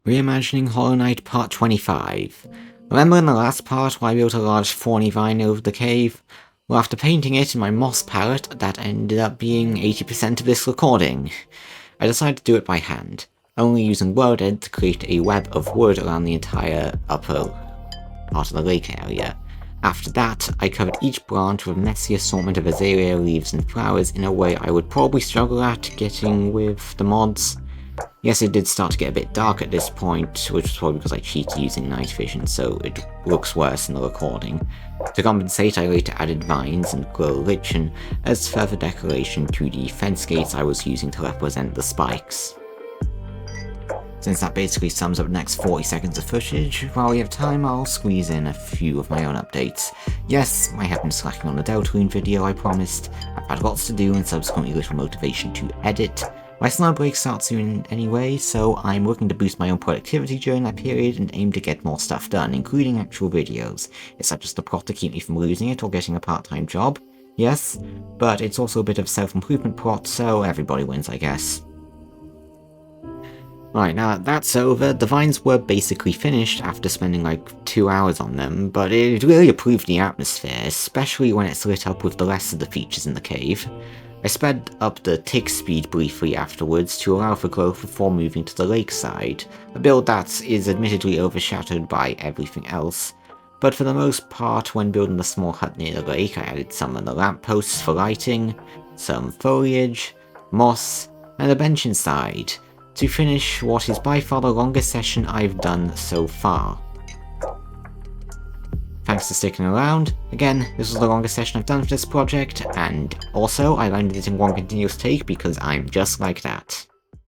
Reimagining Hollow Knight Part 25. Remember in the last part where I built a large thorny vine over the cave? Well, after painting it in my moss palette, that ended up being 80% of this recording. I decided to do it by hand, only using WordEd to create a web of wood around the entire upper part of the lake area. After that, I covered each branch with a messy assortment of azalea leaves and flowers in a way I would probably struggle at getting with the mods. Yes, it did start to get a bit dark at this point, which was probably because I cheated using night vision, so it looks worse in the recording. To compensate, I later added vines and glow lichen as further decoration to the fence gates I was using to represent the spikes. Since that basically sums up the next 40 seconds of footage, while we have time I'll squeeze in a few of my own updates. Yes, I have been slacking on the Deltarune video I promised. I've had lots to do and subsequently little motivation to edit. My summer break starts soon anyway, so I'm looking to boost my own productivity during that period and aim to get more stuff done, including actual videos. It's not just a plot to keep me from losing it or getting a part-time job, yes, but it's also a bit of a self-improvement plot, so everybody wins, I guess. Right, now that's over. The vines were basically finished after spending like 2 hours on them, but it really improved the atmosphere, especially when it's lit up with the rest of the features in the cave. I sped up the tick speed briefly afterwards to allow for growth before moving to the lakeside, a build that is admittedly overshadowed by everything else. But for the most part, when building the small hut near the lake, I added some of the lampposts for lighting, some foliage, moss, and a bench inside, to finish what is by far the longest session I've done so far. Thanks for sticking around. Again, this was the longest session I've done for this project, and also I landed it in one continuous take because I'm just like that.